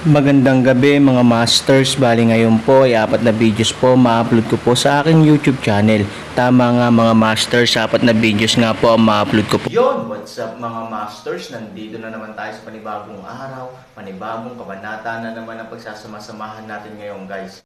Magandang gabi mga masters, bali ngayon po ay 4 na videos po ma-upload ko po sa aking YouTube channel. Tama nga mga masters, 4 na videos nga po ang ma-upload ko po. Yon, what's up mga masters, nandito na naman tayo sa panibagong araw, panibagong kabanata na naman ang pagsasama-samahan natin ngayon guys.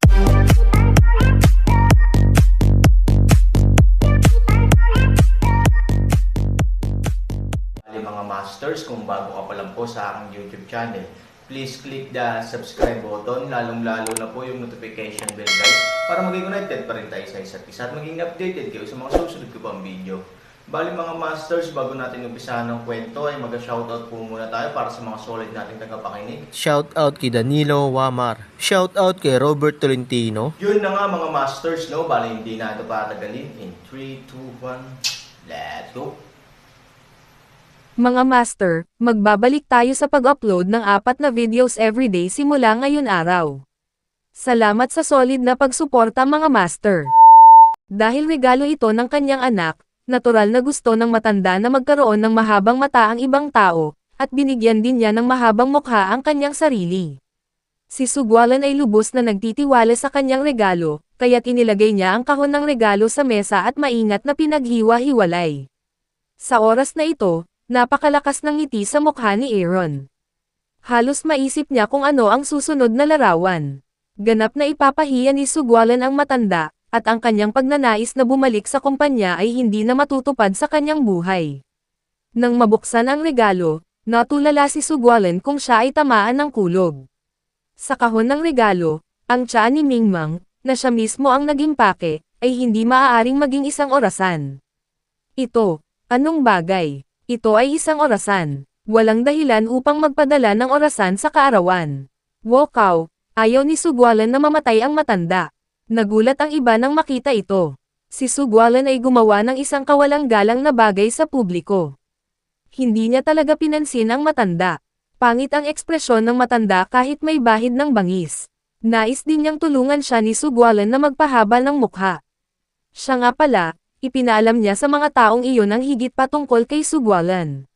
Bali mga masters, kung bago ka pa lang po sa aking YouTube channel, please click the subscribe button, lalong-lalo na po yung notification bell guys, para maging connected pa rin tayo sa isa't isa at maging updated kayo sa mga susunod ko pang video. Bali mga masters, bago natin umpisahan ng kwento ay mag-shoutout po muna tayo para sa mga solid nating tagapakinig. Shoutout kay Danilo Wamar. Shoutout kay Robert Tolentino. Yun na nga mga masters, no? Bali hindi na ito patagalin. In 3, 2, 1, let's go! Mga master, magbabalik tayo sa pag-upload ng 4 na videos everyday simula ngayon araw. Salamat sa solid na pagsuporta mga master. Dahil regalo ito ng kanyang anak, natural na gusto ng matanda na magkaroon ng mahabang mata ang ibang tao, at binigyan din niya ng mahabang mukha ang kanyang sarili. Si Sugwalan ay lubos na nagtitiwala sa kanyang regalo, kaya't inilagay niya ang kahon ng regalo sa mesa at maingat na pinaghiwa-hiwalay. Sa oras na ito, napakalakas ng ngiti sa mukha ni Aaron. Halos maisip niya kung ano ang susunod na larawan. Ganap na ipapahiya ni Sugwalan ang matanda, at ang kanyang pagnanais na bumalik sa kumpanya ay hindi na matutupad sa kanyang buhay. Nang mabuksan ang regalo, natulala si Sugwalan kung siya ay tamaan ng kulog. Sa kahon ng regalo, ang tiyan ni Mingmang, na siya mismo ang nag-impake, ay hindi maaaring maging isang orasan. Ito, anong bagay? Ito ay isang orasan. Walang dahilan upang magpadala ng orasan sa kaarawan. Wokaw, ayaw ni Sugwalan na mamatay ang matanda. Nagulat ang iba nang makita ito. Si Sugwalan ay gumawa ng isang kawalang galang na bagay sa publiko. Hindi niya talaga pinansin ang matanda. Pangit ang ekspresyon ng matanda kahit may bahid ng bangis. Nais din niyang tulungan siya ni Sugwalan na magpahaba ng mukha. Siya nga pala, ipinaalam niya sa mga taong iyon ang higit pa tungkol kay Sugwalan.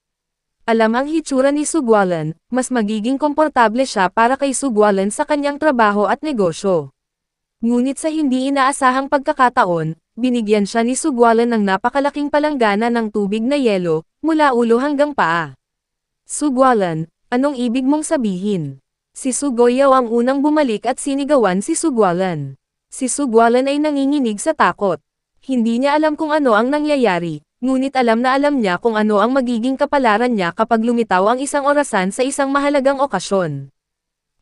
Alam ang hitsura ni Sugwalan, mas magiging komportable siya para kay Sugwalan sa kanyang trabaho at negosyo. Ngunit sa hindi inaasahang pagkakataon, binigyan siya ni Sugwalan ng napakalaking palanggana ng tubig na yelo, mula ulo hanggang paa. Sugwalan, anong ibig mong sabihin? Si Sugoyaw ang unang bumalik at sinigawan si Sugwalan. Si Sugwalan ay nanginginig sa takot. Hindi niya alam kung ano ang nangyayari, ngunit alam niya kung ano ang magiging kapalaran niya kapag lumitaw ang isang orasan sa isang mahalagang okasyon.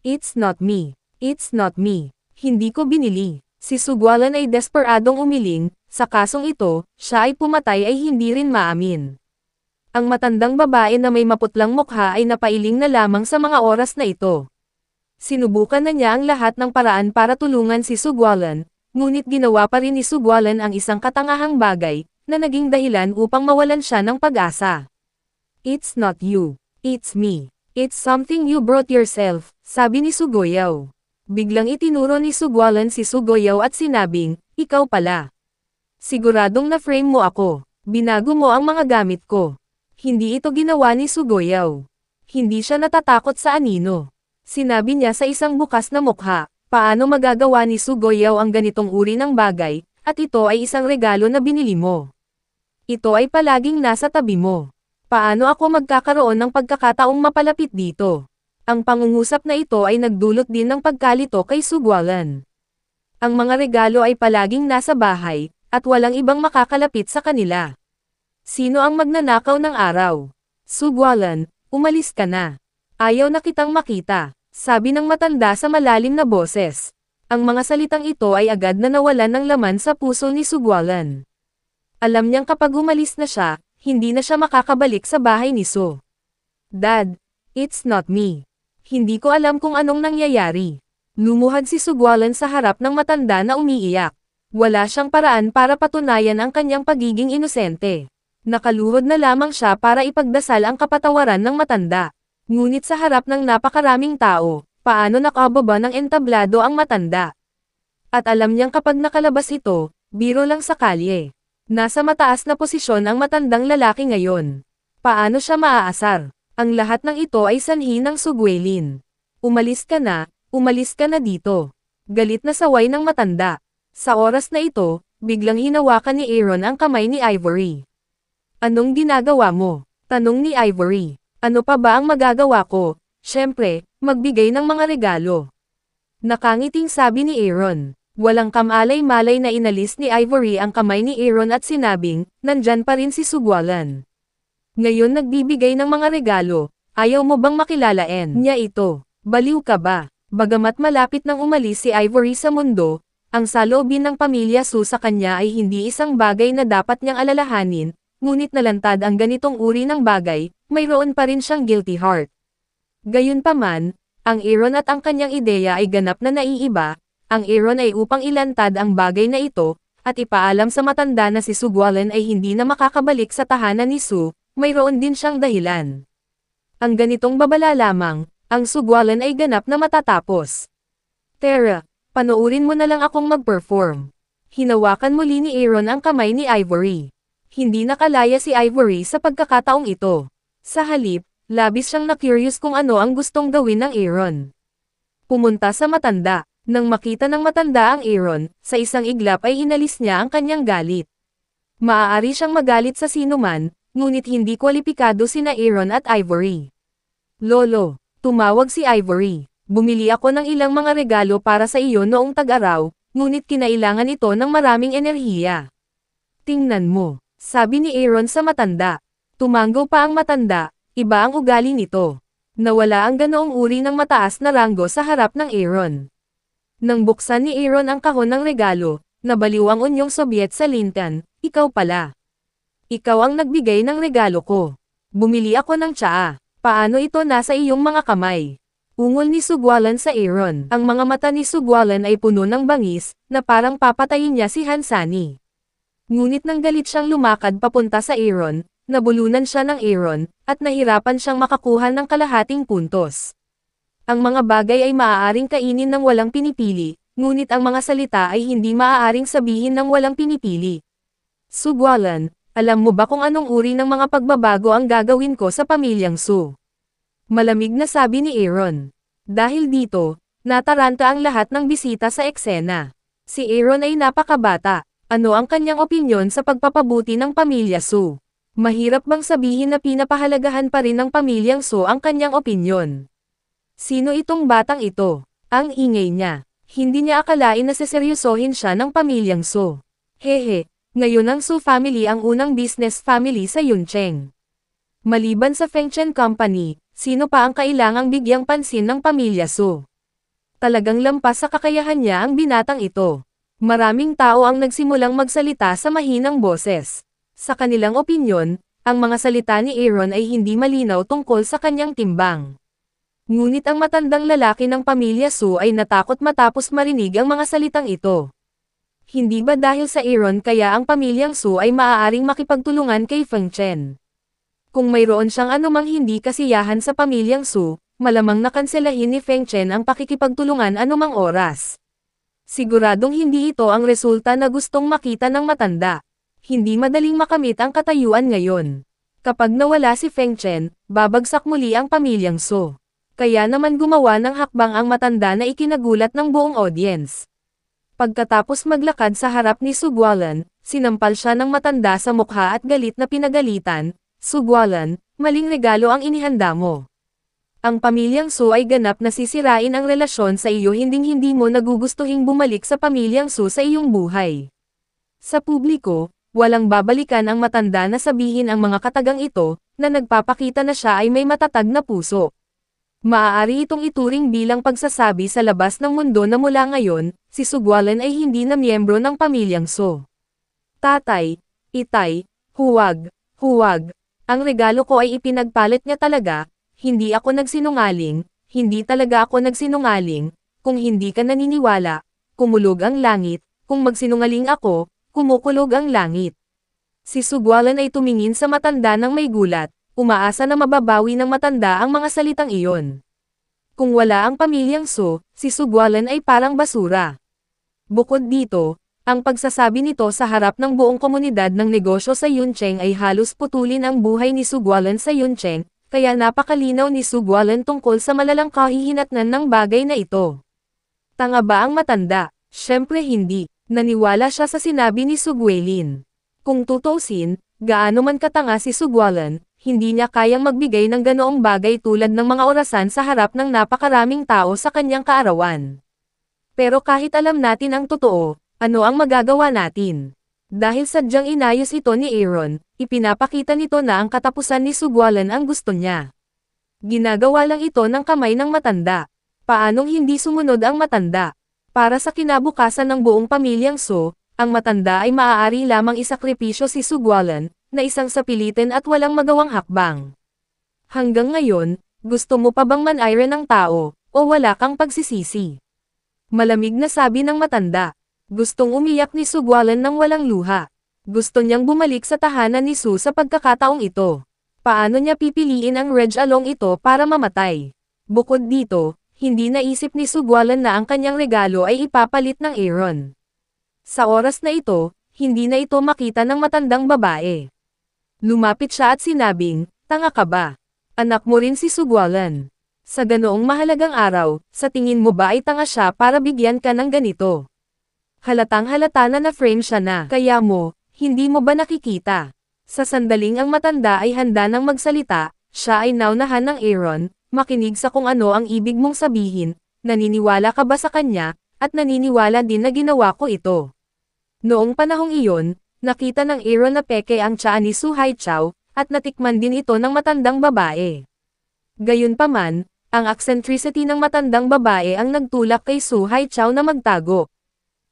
It's not me. It's not me. Hindi ko binili. Si Sugwalan ay desperadong umiling, sa kasong ito, siya ay pumatay ay hindi rin maamin. Ang matandang babae na may maputlang mukha ay napailing na lamang sa mga oras na ito. Sinubukan na niya ang lahat ng paraan para tulungan si Sugwalan, ngunit ginawa pa rin ni Sugwalan ang isang katangahang bagay, na naging dahilan upang mawalan siya ng pag-asa. It's not you. It's me. It's something you brought yourself, sabi ni Sugoyaw. Biglang itinuro ni Sugwalan si Sugoyaw at sinabing, ikaw pala. Siguradong na-frame mo ako. Binago mo ang mga gamit ko. Hindi ito ginawa ni Sugoyaw. Hindi siya natatakot sa anino. Sinabi niya sa isang bukas na mukha, paano magagawa ni Sugoyaw ang ganitong uri ng bagay, at ito ay isang regalo na binili mo. Ito ay palaging nasa tabi mo. Paano ako magkakaroon ng pagkakataong mapalapit dito? Ang pangungusap na ito ay nagdulot din ng pagkalito kay Sugwalan. Ang mga regalo ay palaging nasa bahay, at walang ibang makakalapit sa kanila. Sino ang magnanakaw ng araw? Sugwalan, umalis ka na. Ayaw na kitang makita, sabi ng matanda sa malalim na boses. Ang mga salitang ito ay agad na nawalan ng laman sa puso ni Sugwalan. Alam niyang kapag umalis na siya, hindi na siya makakabalik sa bahay ni Su. Dad, it's not me. Hindi ko alam kung anong nangyayari. Lumuhad si Sugwalan sa harap ng matanda na umiiyak. Wala siyang paraan para patunayan ang kanyang pagiging inosente. Nakaluhod na lamang siya para ipagdasal ang kapatawaran ng matanda. Ngunit sa harap ng napakaraming tao, paano nakababa ng entablado ang matanda? At alam niyang kapag nakalabas ito, biro lang sa kalye. Nasa mataas na posisyon ang matandang lalaki ngayon. Paano siya maaasar? Ang lahat ng ito ay sanhi ng Sugwelin. Umalis ka na dito. Galit na saway ng matanda. Sa oras na ito, biglang hinawakan ni Aaron ang kamay ni Ivory. Anong ginagawa mo? Tanong ni Ivory. Ano pa ba ang magagawa ko? Siyempre, magbigay ng mga regalo. Nakangiting sabi ni Aaron. Walang kamalay-malay na inalis ni Ivory ang kamay ni Aaron at sinabing, nandyan pa rin si Sugwalan. Ngayon nagbibigay ng mga regalo, ayaw mo bang makilalain niya ito? Baliw ka ba? Bagamat malapit nang umalis si Ivory sa mundo, ang saloobin ng pamilya Su sa kanya ay hindi isang bagay na dapat niyang alalahanin, ngunit nalantad ang ganitong uri ng bagay, mayroon pa rin siyang guilty heart. Gayunpaman, ang Aaron at ang kanyang ideya ay ganap na naiiba, ang Aaron ay upang ilantad ang bagay na ito, at ipaalam sa matanda na si Sugwalan ay hindi na makakabalik sa tahanan ni Su, mayroon din siyang dahilan. Ang ganitong babala lamang, ang Sugwalan ay ganap na matatapos. Tara, panoorin mo na lang akong mag-perform. Hinawakan muli ni Aaron ang kamay ni Ivory. Hindi nakalaya si Ivory sa pagkakataong ito. Sa halip, labis siyang na-curious kung ano ang gustong gawin ng Aaron. Pumunta sa matanda. Nang makita ng matanda ang Aaron, sa isang iglap ay inalis niya ang kanyang galit. Maaari siyang magalit sa sinuman, ngunit hindi kwalipikado sina Aaron at Ivory. Lolo, tumawag si Ivory. Bumili ako ng ilang mga regalo para sa iyo noong tag-araw, ngunit kinailangan ito ng maraming enerhiya. Tingnan mo, sabi ni Aaron sa matanda. Tumango pa ang matanda, iba ang ugali nito. Nawala ang ganoong uri ng mataas na ranggo sa harap ng Aaron. Nang buksan ni Aaron ang kahon ng regalo, nabaliw ang Unyong Sobyet sa Lintan, ikaw pala. Ikaw ang nagbigay ng regalo ko. Bumili ako ng tsaa. Paano ito nasa iyong mga kamay? Ungol ni Sugwalan sa Aaron. Ang mga mata ni Sugwalan ay puno ng bangis, na parang papatayin niya si Hansani. Ngunit nang galit siyang lumakad papunta sa Aaron, nabulunan siya ng Aaron, at nahirapan siyang makakuha ng kalahating puntos. Ang mga bagay ay maaaring kainin ng walang pinipili, ngunit ang mga salita ay hindi maaaring sabihin ng walang pinipili. Sugwalan, alam mo ba kung anong uri ng mga pagbabago ang gagawin ko sa pamilyang Su? Malamig na sabi ni Aaron. Dahil dito, nataranta ang lahat ng bisita sa eksena. Si Aaron ay napakabata. Ano ang kanyang opinyon sa pagpapabuti ng pamilya Su? Mahirap bang sabihin na pinapahalagahan pa rin ng pamilyang Su ang kanyang opinyon? Sino itong batang ito? Ang ingay niya. Hindi niya akalain na seseryosohin siya ng pamilyang Su. Hehe. Ngayon ang Su family ang unang business family sa Yuncheng. Maliban sa Fengchen Company, sino pa ang kailangang bigyang pansin ng pamilya Su? Talagang lampas sa kakayahan niya ang binatang ito. Maraming tao ang nagsimulang magsalita sa mahinang boses. Sa kanilang opinyon, ang mga salita ni Aaron ay hindi malinaw tungkol sa kanyang timbang. Ngunit ang matandang lalaki ng pamilya Su ay natakot matapos marinig ang mga salitang ito. Hindi ba dahil sa Aaron kaya ang pamilyang Su ay maaaring makipagtulungan kay Feng Chen? Kung mayroon siyang anumang hindi kasiyahan sa pamilyang Su, malamang nakanselahin ni Feng Chen ang pakikipagtulungan anumang oras. Siguradong hindi ito ang resulta na gustong makita ng matanda. Hindi madaling makamit ang katayuan ngayon. Kapag nawala si Feng Chen, babagsak muli ang pamilyang Su. Kaya naman gumawa ng hakbang ang matanda na ikinagulat ng buong audience. Pagkatapos maglakad sa harap ni Sugwalan, sinampal siya ng matanda sa mukha at galit na pinagalitan, Sugwalan, maling regalo ang inihanda mo. Ang pamilyang Su ay ganap na sisirain ang relasyon sa iyo hinding-hindi mo nagugustuhing bumalik sa pamilyang Su sa iyong buhay. Sa publiko, walang babalikan ang matanda na sabihin ang mga katagang ito, na nagpapakita na siya ay may matatag na puso. Maaari itong ituring bilang pagsasabi sa labas ng mundo na mula ngayon, si Sugwalan ay hindi na miyembro ng pamilyang Su. Tatay, itay, huwag, ang regalo ko ay ipinagpalit niya talaga, hindi ako nagsinungaling, hindi talaga ako nagsinungaling, kung hindi ka naniniwala, kumulog ang langit, kung magsinungaling ako, kumukulog ang langit. Si Sugwalan ay tumingin sa matanda ng may gulat, umaasa na mababawi ng matanda ang mga salitang iyon. Kung wala ang pamilyang Su, si Sugwalan ay parang basura. Bukod dito, ang pagsasabi nito sa harap ng buong komunidad ng negosyo sa Yuncheng ay halos putulin ang buhay ni Sugwalan sa Yuncheng, kaya napakalinaw ni Sugwalan tungkol sa malalang kahihinatnan ng bagay na ito. Tanga ba ang matanda? Syempre hindi. Naniwala siya sa sinabi ni Sugwelin. Kung tutuusin, gaano man katanga si Sugwalan, hindi niya kayang magbigay ng ganoong bagay tulad ng mga orasan sa harap ng napakaraming tao sa kanyang kaarawan. Pero kahit alam natin ang totoo, ano ang magagawa natin? Dahil sadyang inayos ito ni Aaron, ipinapakita nito na ang katapusan ni Sugwalan ang gusto niya. Ginagawa lang ito ng kamay ng matanda. Paanong hindi sumunod ang matanda? Para sa kinabukasan ng buong pamilyang So, ang matanda ay maaari lamang isakripisyo si Sugwalan, na isang sapilitin at walang magawang hakbang. Hanggang ngayon, gusto mo pa bang manayre ng tao, o wala kang pagsisisi? Malamig na sabi ng matanda. Gustong umiyak ni Sugwalan ng walang luha. Gusto niyang bumalik sa tahanan ni Su sa pagkakataong ito. Paano niya pipiliin ang Reg Along ito para mamatay? Bukod dito, hindi naisip ni Sugwalan na ang kanyang regalo ay ipapalit ng Aaron. Sa oras na ito, hindi na ito makita ng matandang babae. Lumapit siya at sinabing, "Tanga ka ba? Anak mo rin si Sugwalan. Sa ganoong mahalagang araw, sa tingin mo ba ay tanga siya para bigyan ka ng ganito? Halatang halata na na-frame siya na, kaya mo, hindi mo ba nakikita?" Sa sandaling ang matanda ay handa nang magsalita, siya ay naunahan ng Aaron, makinig sa kung ano ang ibig mong sabihin, naniniwala ka ba sa kanya, at naniniwala din na ginawa ko ito. Noong panahong iyon, nakita ng Aaron na peke ang tiyan ni Su Haichao, at natikman din ito ng matandang babae. Gayunpaman, ang eccentricity ng matandang babae ang nagtulak kay Su Haichao na magtago.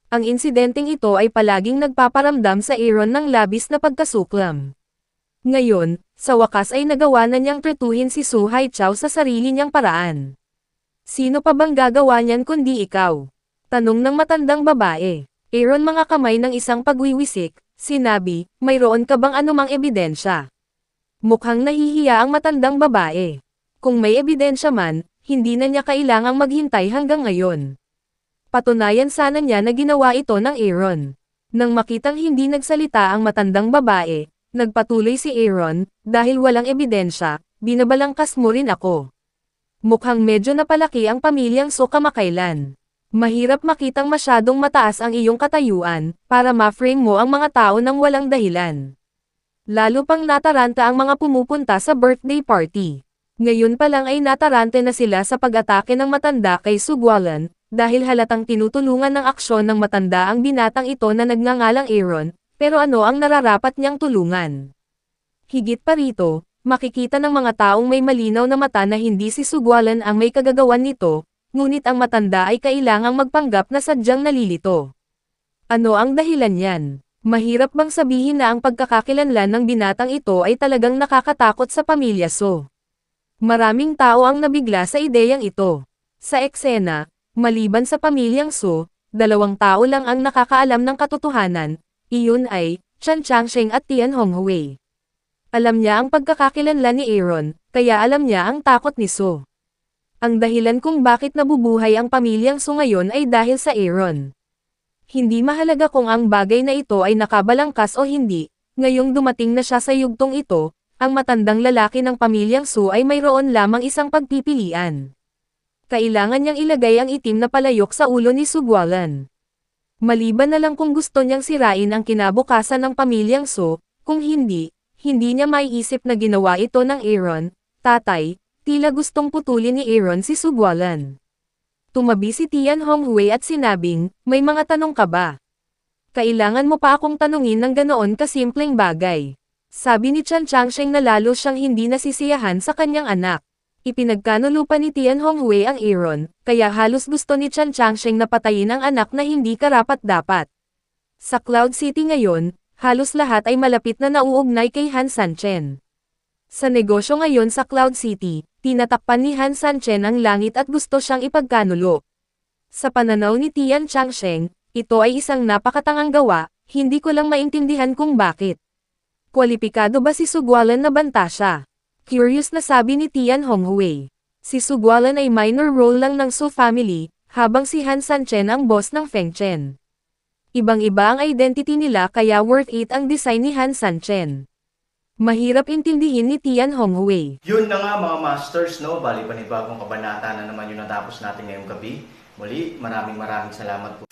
Ang insidenteng ito ay palaging nagpaparamdam sa Aaron ng labis na pagkasuklam. Ngayon, sa wakas ay nagawa na niyang tretuhin si Su Haichao sa sarili niyang paraan. Sino pa bang gagawa niyan kundi ikaw? Tanong ng matandang babae. Aaron mga kamay ng isang pagwiwisik, sinabi, mayroon ka bang anumang ebidensya? Mukhang nahihiya ang matandang babae. Kung may ebidensya man, hindi na niya kailangang maghintay hanggang ngayon. Patunayan sana niya na ginawa ito ng Aaron. Nang makitang hindi nagsalita ang matandang babae, nagpatuloy si Aaron, dahil walang ebidensya, binabalangkas mo rin ako. Mukhang medyo napalaki ang pamilyang So kamakailan. Mahirap makitang masyadong mataas ang iyong katayuan, para ma-frame mo ang mga tao ng walang dahilan. Lalo pang nataranta ang mga pumupunta sa birthday party. Ngayon pa lang ay natarante na sila sa pag-atake ng matanda kay Sugwalan, dahil halatang tinutulungan ng aksyon ng matanda ang binatang ito na nagngangalang Aaron, pero ano ang nararapat niyang tulungan? Higit pa rito, makikita ng mga taong may malinaw na mata na hindi si Sugwalan ang may kagagawan nito, ngunit ang matanda ay kailangang magpanggap na sadyang nalilito. Ano ang dahilan niyan? Mahirap bang sabihin na ang pagkakakilanlan ng binatang ito ay talagang nakakatakot sa pamilya So? Maraming tao ang nabigla sa ideyang ito. Sa eksena, maliban sa pamilyang So, 2 tao lang ang nakakaalam ng katotohanan, iyon ay, Chan Changsheng at Tian Honghui. Alam niya ang pagkakakilanlan ni Aaron, kaya alam niya ang takot ni So. Ang dahilan kung bakit nabubuhay ang pamilyang So ngayon ay dahil sa Aaron. Hindi mahalaga kung ang bagay na ito ay nakabalangkas o hindi, ngayong dumating na siya sa yugtong ito, ang matandang lalaki ng pamilyang So ay mayroon lamang isang pagpipilian. Kailangan niyang ilagay ang itim na palayok sa ulo ni Sugwalan. Maliban na lang kung gusto niyang sirain ang kinabukasan ng pamilyang So, kung hindi, hindi niya maiisip na ginawa ito ng Aaron, tatay, tila gustong putulin ni Aaron si Sugwalan. Tumabi si Tian Honghui at sinabing, may mga tanong ka ba? Kailangan mo pa akong tanungin ng ganoon kasimpleng bagay. Sabi ni Chan Changsheng na lalo siyang hindi nasisiyahan sa kanyang anak. Ipinagkanulupa ni Tian Honghui ang Aaron, kaya halos gusto ni Chan Changsheng na patayin ang anak na hindi karapat-dapat. Sa Cloud City ngayon, halos lahat ay malapit na nauugnay kay Han Sanchen. Sa negosyo ngayon sa Cloud City, tinatakpan ni Han Sanchen ang langit at gusto siyang ipagkanulo. Sa pananaw ni Tian Changsheng, ito ay isang napakatangang gawa, hindi ko lang maintindihan kung bakit. Kwalipikado ba si Sugwalan na banta siya? Curious na sabi ni Tian Honghui. Si Sugwalan ay minor role lang ng Su family, habang si Han Sanchen ang boss ng Feng Chen. Ibang-iba ang identity nila kaya worth it ang design ni Han Sanchen. Mahirap intindihin ni Tian Honghui. Yun na nga mga masters, no? Bali panibagong kabanata na naman yung natapos natin ngayong gabi. Muli, maraming salamat po.